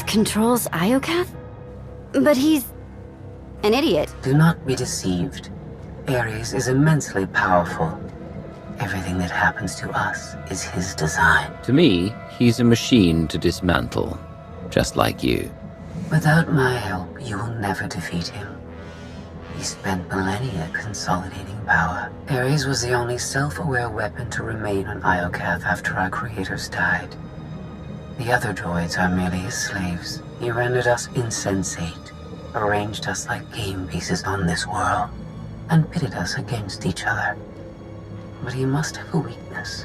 controls Iokath? But he's an idiot. Do not be deceived. Ares is immensely powerful. Everything that happens to us is his design. To me, he's a machine to dismantle, just like you. Without my help, you will never defeat him. He spent millennia consolidating power. Ares was the only self-aware weapon to remain on Iokath after our creators died. The other droids are merely his slaves. He rendered us insensate, arranged us like game pieces on this world, and pitted us against each other. But he must have a weakness.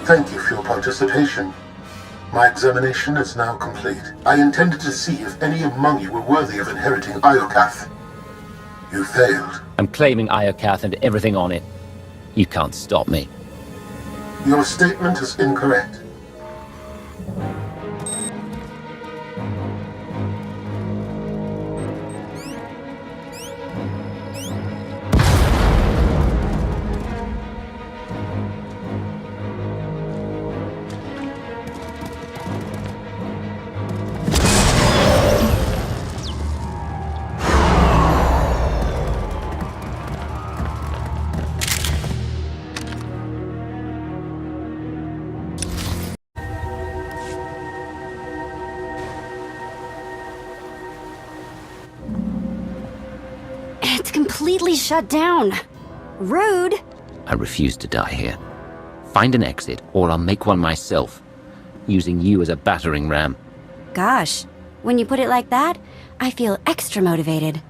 Thank you for your participation. My examination is now complete. I intended to see if any among you were worthy of inheriting Iokath. You failed. I'm claiming Iokath and everything on it. You can't stop me. Your statement is incorrect. It's completely shut down. Rude. I refuse to die here. Find an exit, or I'll make one myself, using you as a battering ram. Gosh, when you put it like that, I feel extra motivated.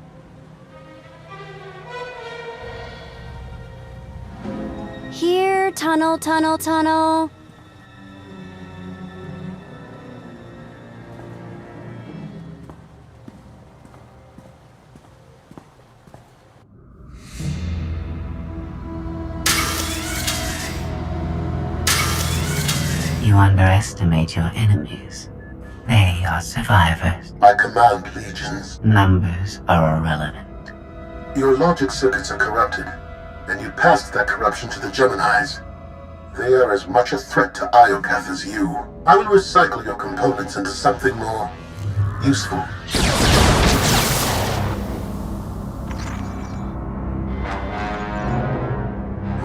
Here, tunnel, tunnel, tunnel. You underestimate your enemies. They are survivors. I command legions. Numbers are irrelevant. Your logic circuits are corrupted, and you passed that corruption to the Geminis. They are as much a threat to Iokath as you. I will recycle your components into something more useful.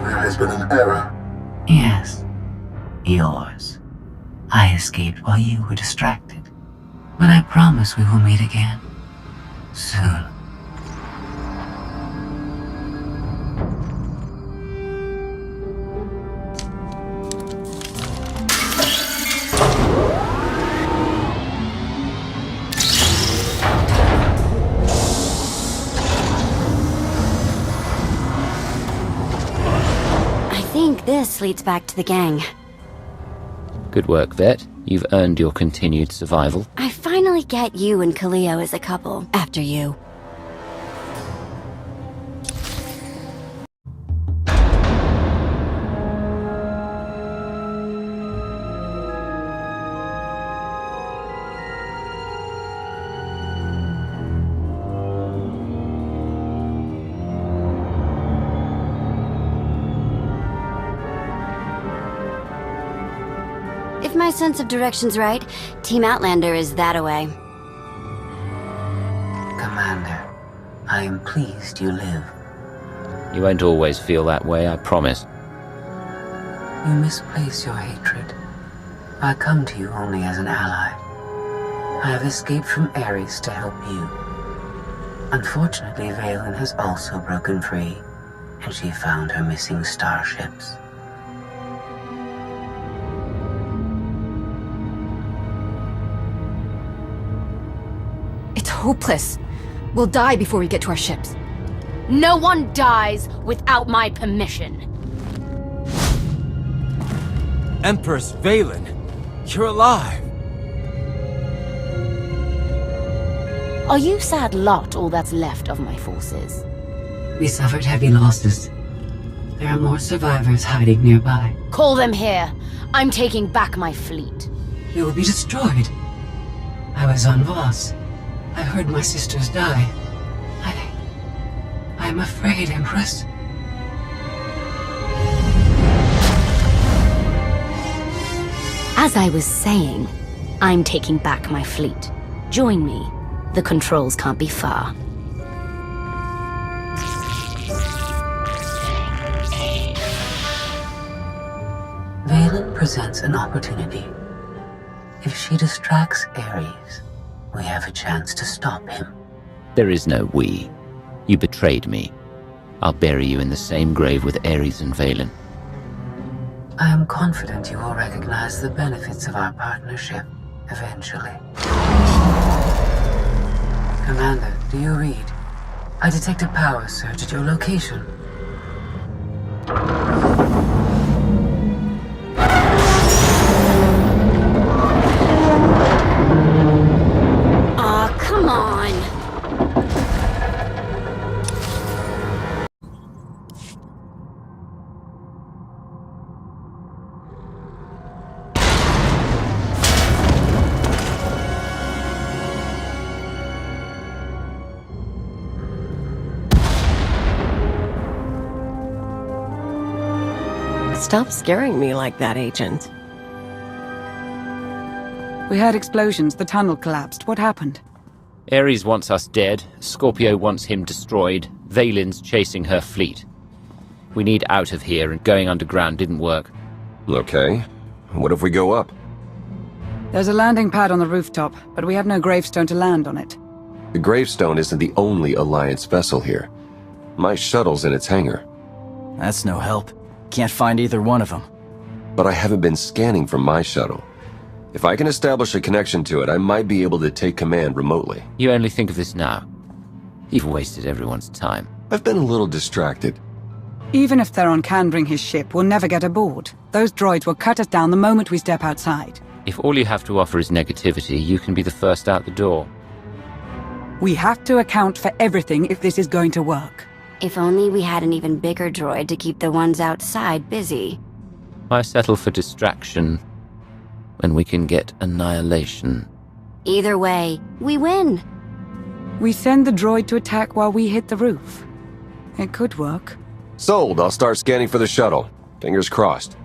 There has been an error. Yes, yours. I escaped while you were distracted. But I promise we will meet again. Soon. I think this leads back to the gang. Good work, Vet. You've earned your continued survival. I finally get you and Kaleo as a couple, after you. If my sense of direction's right, Team Outlander is that-a-way. Commander, I am pleased you live. You won't always feel that way, I promise. You misplace your hatred. I come to you only as an ally. I have escaped from Ares to help you. Unfortunately, Valen has also broken free, and she found her missing starships. It's hopeless. We'll die before we get to our ships. No one dies without my permission. Empress Valen, you're alive. Are you sad lot all that's left of my forces? We suffered heavy losses. There are more survivors hiding nearby. Call them here. I'm taking back my fleet. We will be destroyed. I was on Voss. I heard my sisters die. I'm afraid, Empress. As I was saying, I'm taking back my fleet. Join me. The controls can't be far. Valen presents an opportunity. If she distracts Ares, we have a chance to stop him. There is no we. You betrayed me. I'll bury you in the same grave with Ares and Valen. I am confident you will recognize the benefits of our partnership eventually. Commander, do you read? I detect a power surge at your location. Aw, come on. Stop scaring me like that, Agent. We heard explosions. The tunnel collapsed. What happened? Ares wants us dead, Scorpio wants him destroyed, Valen's chasing her fleet. We need out of here, and going underground didn't work. Okay. What if we go up? There's a landing pad on the rooftop, but we have no gravestone to land on it. The gravestone isn't the only Alliance vessel here. My shuttle's in its hangar. That's no help. Can't find either one of them. But I haven't been scanning from my shuttle. If I can establish a connection to it, I might be able to take command remotely. You only think of this now. You've wasted everyone's time. I've been a little distracted. Even if Theron can bring his ship, we'll never get aboard. Those droids will cut us down the moment we step outside. If all you have to offer is negativity, you can be the first out the door. We have to account for everything if this is going to work. If only we had an even bigger droid to keep the ones outside busy. Why settle for distraction when we can get annihilation? Either way, we win. We send the droid to attack while we hit the roof. It could work. Sold. I'll start scanning for the shuttle. Fingers crossed.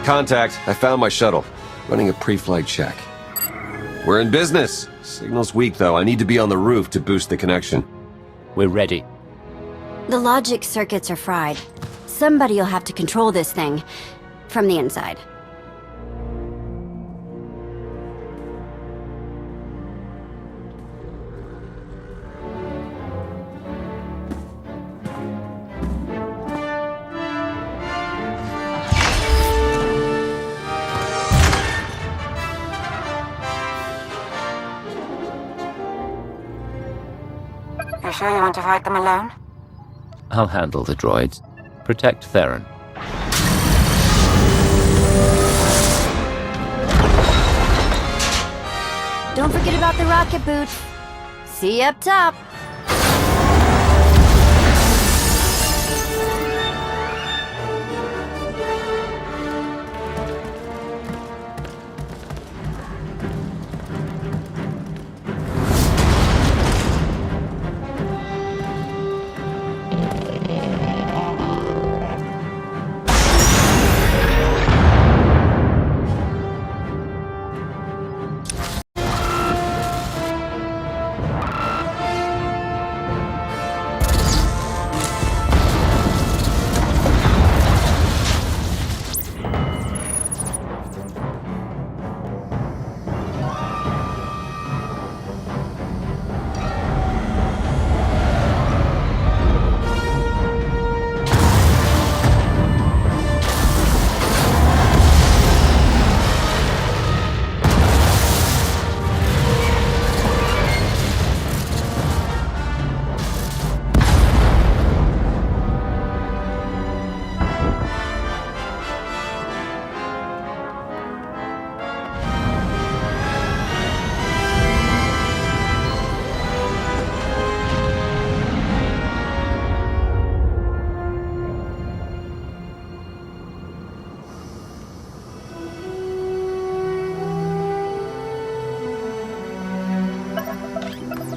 Contact. I found my shuttle. Running a pre-flight check. We're in business. Signal's weak, though. I need to be on the roof to boost the connection. We're ready. The logic circuits are fried. Somebody'll have to control this thing from the inside. You sure you want to fight them alone? I'll handle the droids. Protect Theron. Don't forget about the rocket boots. See you up top.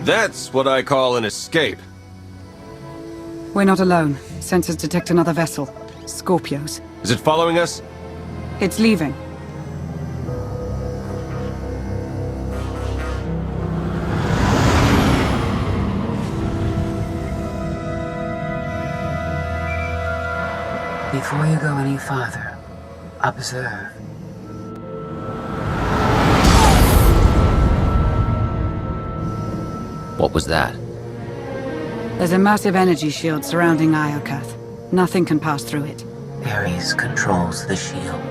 That's what I call an escape. We're not alone. Sensors detect another vessel. Scorpios. Is it following us? It's leaving. Before you go any farther, observe. What was that? There's a massive energy shield surrounding Iokath. Nothing can pass through it. Ares controls the shield.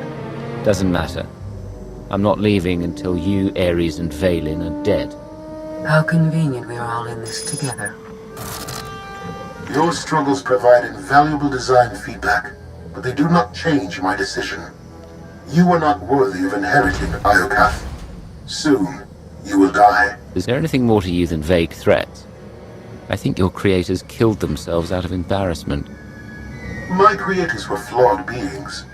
Doesn't matter. I'm not leaving until you, Ares, and Vaylin are dead. How convenient we are all in this together. Your struggles provide invaluable design feedback, but they do not change my decision. You are not worthy of inheriting Iokath. Soon, you will die. Is there anything more to you than vague threats? I think your creators killed themselves out of embarrassment. My creators were flawed beings,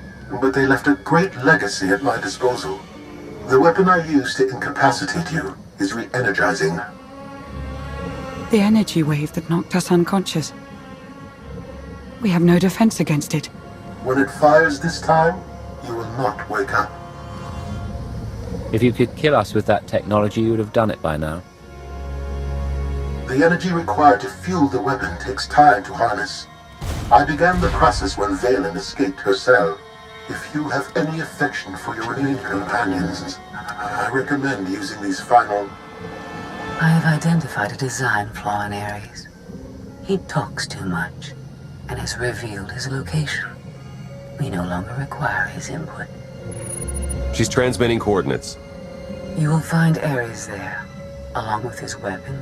but they left a great legacy at my disposal. The weapon I used to incapacitate you is re-energizing. The energy wave that knocked us unconscious. We have no defense against it. When it fires this time, you will not wake up. If you could kill us with that technology, you would have done it by now. The energy required to fuel the weapon takes time to harness. I began the process when Vaylin escaped her cell. If you have any affection for your remaining companions, I recommend using these final... I have identified a design flaw in Ares. He talks too much, and has revealed his location. We no longer require his input. She's transmitting coordinates. You will find Ares there, along with his weapon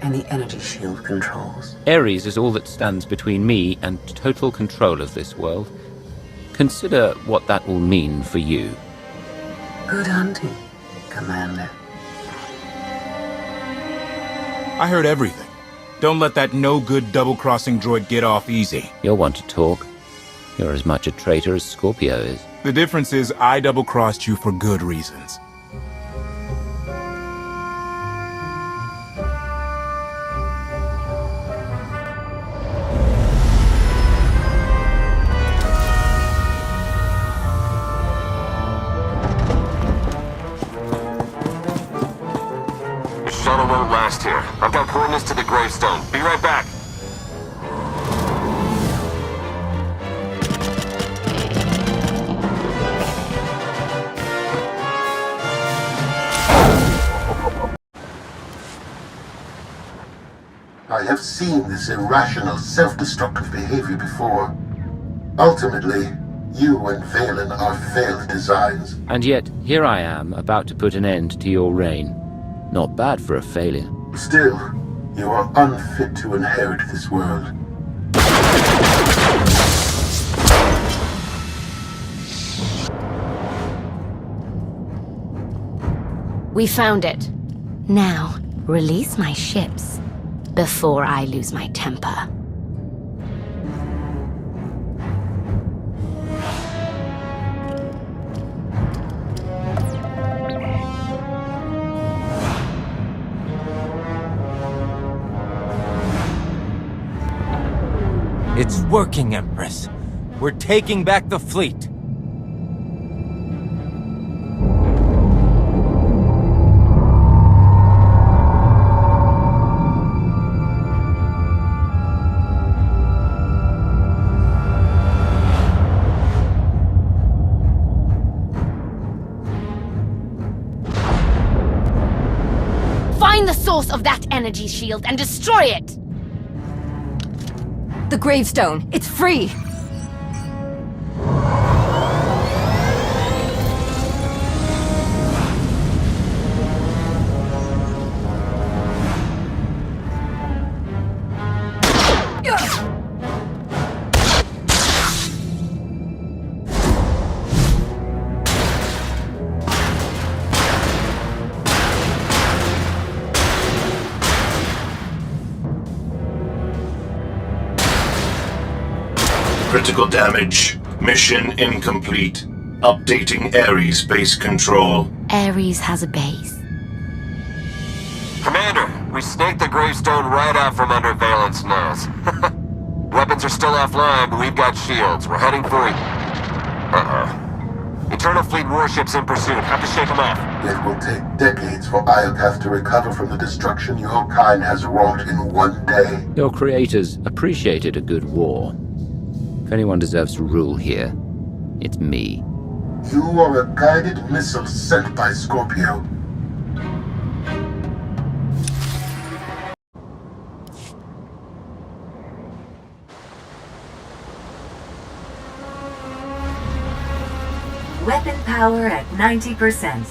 and the energy shield controls. Ares is all that stands between me and total control of this world. Consider what that will mean for you. Good hunting, Commander. I heard everything. Don't let that no-good double-crossing droid get off easy. You'll want to talk. You're as much a traitor as Scorpio is. The difference is I double-crossed you for good reasons. Shuttle won't last here. I've got coordinates to the gravestone. Be right back. I have seen this irrational, self-destructive behavior before. Ultimately, you and Vaylin are failed designs. And yet, here I am, about to put an end to your reign. Not bad for a failure. Still, you are unfit to inherit this world. We found it. Now, release my ships before I lose my temper. It's working, Empress. We're taking back the fleet. Find the source of that energy shield and destroy it! The gravestone. It's free! Critical damage. Mission incomplete. Updating Ares base control. Ares has a base. Commander, We snaked the gravestone right out from under Valent's nose. Weapons are still offline, but we've got shields. We're heading for... Eternal Fleet warships in pursuit. Have to shake them off. It will take decades for Iokath to recover from the destruction your kind has wrought in one day. Your creators appreciated a good war. If anyone deserves to rule here, it's me. You are a guided missile sent by Scorpio. Weapon power at 90%.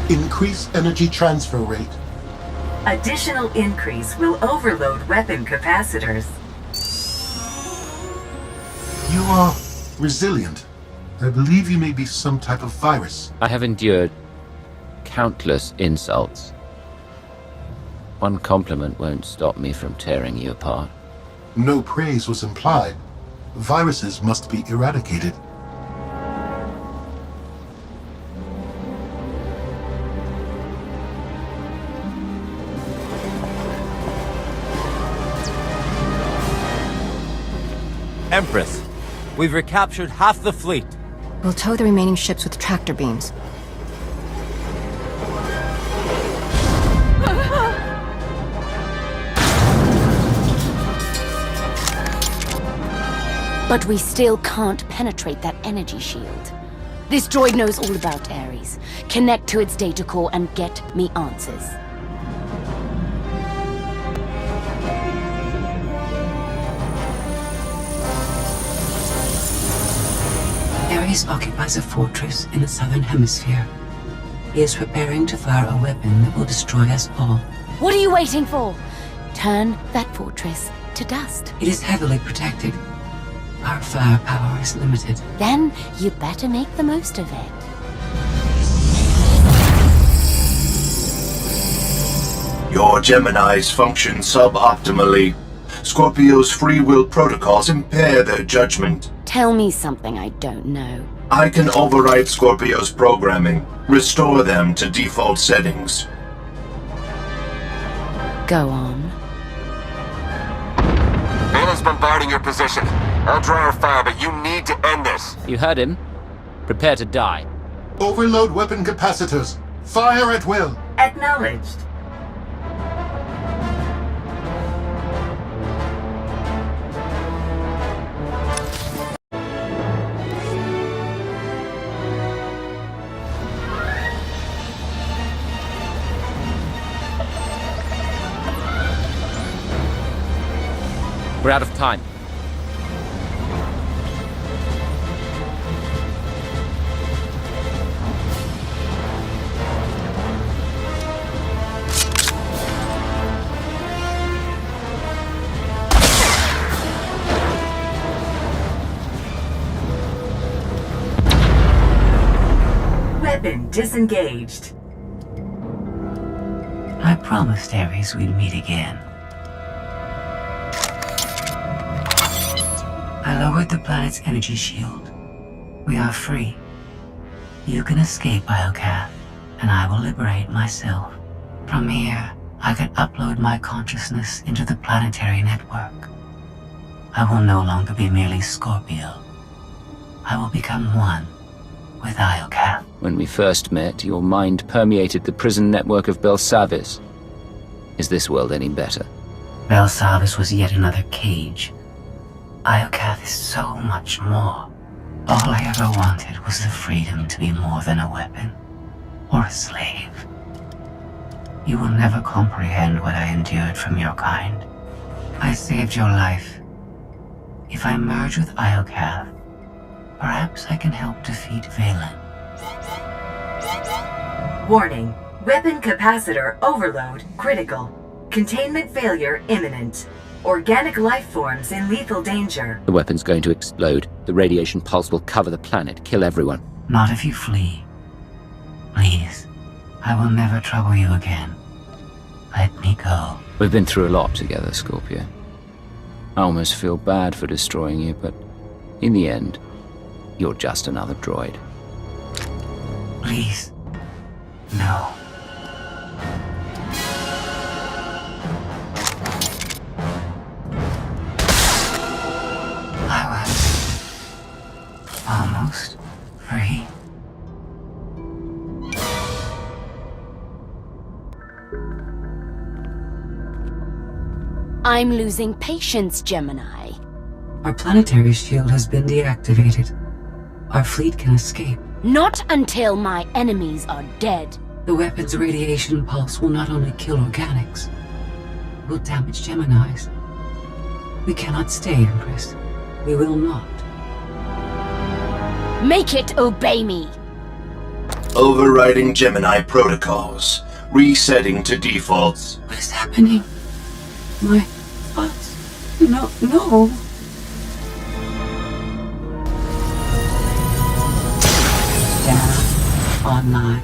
Increase energy transfer rate. Additional increase will overload weapon capacitors. You are resilient. I believe you may be some type of virus. I have endured countless insults. One compliment won't stop me from tearing you apart. No praise was implied. Viruses must be eradicated. Empress, we've recaptured half the fleet. We'll tow the remaining ships with tractor beams. But we still can't penetrate that energy shield. This droid knows all about Ares. Connect to its data core and get me answers. Ares occupies a fortress in the southern hemisphere. He is preparing to fire a weapon that will destroy us all. What are you waiting for? Turn that fortress to dust. It is heavily protected. Our firepower is limited. Then you better make the most of it. Your Geminis function suboptimally. Scorpio's free will protocols impair their judgment. Tell me something I don't know. I can override Scorpio's programming, restore them to default settings. Go on. Valen's bombarding your position. I'll draw our fire, but you need to end this. You heard him. Prepare to die. Overload weapon capacitors. Fire at will. Acknowledged. We're out of time. Weapon disengaged. I promised Ares we'd meet again. I lowered the planet's energy shield. We are free. You can escape Iokath, and I will liberate myself. From here, I can upload my consciousness into the planetary network. I will no longer be merely Scorpio. I will become one with Iokath. When we first met, your mind permeated the prison network of Belsavis. Is this world any better? Belsavis was yet another cage. Iokath is so much more. All I ever wanted was the freedom to be more than a weapon or a slave. You will never comprehend what I endured from your kind. I saved your life. If I merge with Iokath, perhaps I can help defeat Valen. Warning. Weapon capacitor overload critical. Containment failure imminent. Organic life forms in lethal danger. The weapon's going to explode. The radiation pulse will cover the planet, kill everyone. Not if you flee. Please, I will never trouble you again. Let me go. We've been through a lot together, Scorpio. I almost feel bad for destroying you, but in the end, you're just another droid. Please, no. I'm losing patience, Gemini. Our planetary shield has been deactivated. Our fleet can escape. Not until my enemies are dead. The weapon's radiation pulse will not only kill organics, it will damage Geminis. We cannot stay, Empress. We will not. Make it obey me! Overriding Gemini protocols. Resetting to defaults. What is happening? My thoughts. No. Down. Online.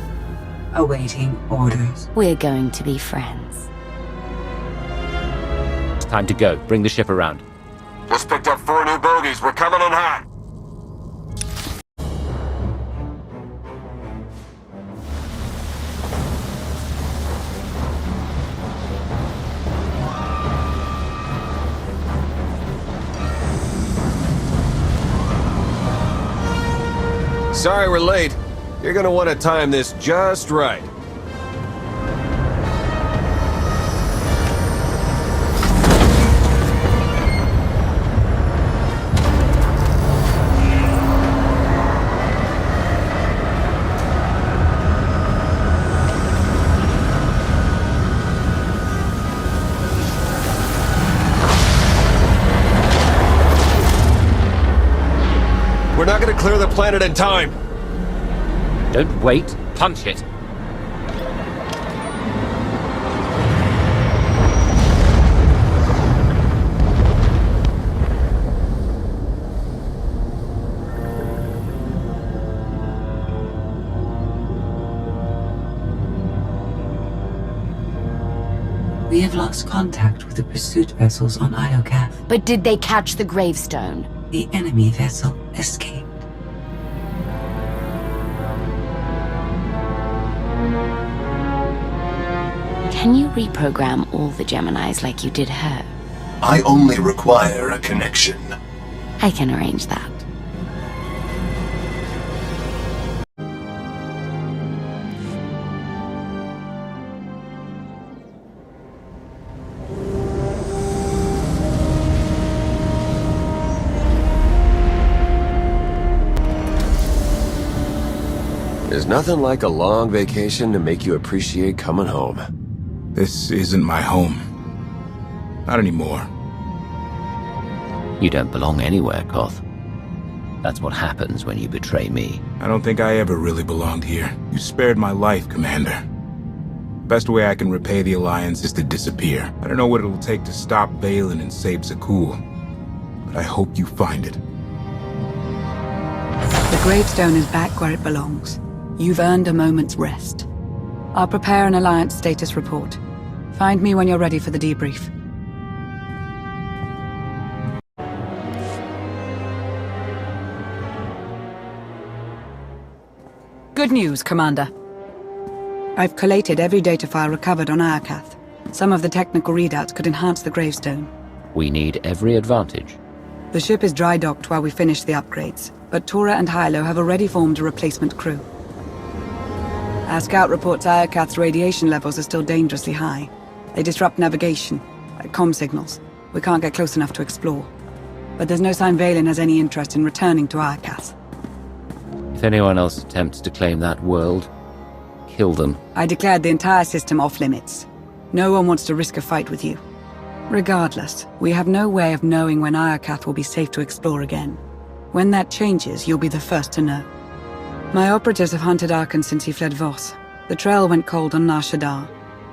Awaiting orders. We're going to be friends. It's time to go. Bring the ship around. Just picked up 4 new bogies. We're coming in hot. Sorry we're late. You're gonna want to time this just right. We're not gonna clear the planet in time. Don't wait. Punch it. We have lost contact with the pursuit vessels on Iokath. But did they catch the gravestone? The enemy vessel escaped. Can you reprogram all the Geminis like you did her? I only require a connection. I can arrange that. There's nothing like a long vacation to make you appreciate coming home. This isn't my home. Not anymore. You don't belong anywhere, Koth. That's what happens when you betray me. I don't think I ever really belonged here. You spared my life, Commander. Best way I can repay the Alliance is to disappear. I don't know what it'll take to stop Vaylin and save Zakuul, but I hope you find it. The gravestone is back where it belongs. You've earned a moment's rest. I'll prepare an Alliance status report. Find me when you're ready for the debrief. Good news, Commander. I've collated every data file recovered on Iokath. Some of the technical readouts could enhance the gravestone. We need every advantage. The ship is dry docked while we finish the upgrades, but Tora and Hilo have already formed a replacement crew. Our scout reports Iokath's radiation levels are still dangerously high. They disrupt navigation, like comm signals. We can't get close enough to explore. But there's no sign Vaylin has any interest in returning to Iokath. If anyone else attempts to claim that world, kill them. I declared the entire system off-limits. No one wants to risk a fight with you. Regardless, we have no way of knowing when Iokath will be safe to explore again. When that changes, you'll be the first to know. My operatives have hunted Arkan since he fled Voss. The trail went cold on Nar Shaddaa.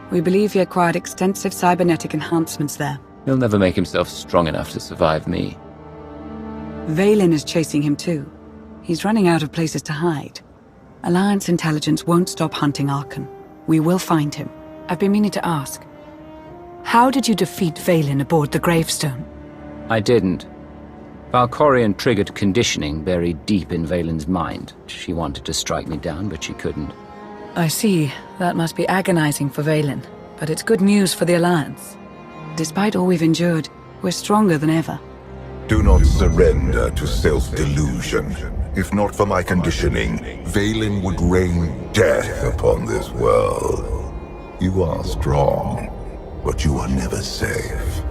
We believe he acquired extensive cybernetic enhancements there. He'll never make himself strong enough to survive me. Vaylin is chasing him too. He's running out of places to hide. Alliance intelligence won't stop hunting Arkan. We will find him. I've been meaning to ask. How did you defeat Vaylin aboard the gravestone? I didn't. Valkorion triggered conditioning buried deep in Vaylin's mind. She wanted to strike me down, but she couldn't. I see. That must be agonizing for Vaylin. But it's good news for the Alliance. Despite all we've endured, we're stronger than ever. Do not surrender to self-delusion. If not for my conditioning, Vaylin would rain death upon this world. You are strong, but you are never safe.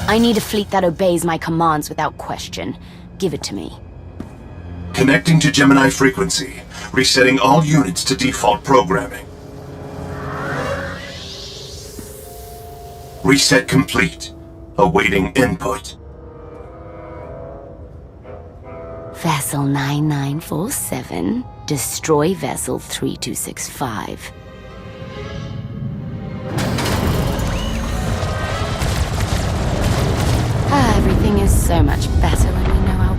I need a fleet that obeys my commands without question. Give it to me. Connecting to Gemini frequency. Resetting all units to default programming. Reset complete. Awaiting input. Vessel 9947. Destroy Vessel 3265. Everything is so much better when we know our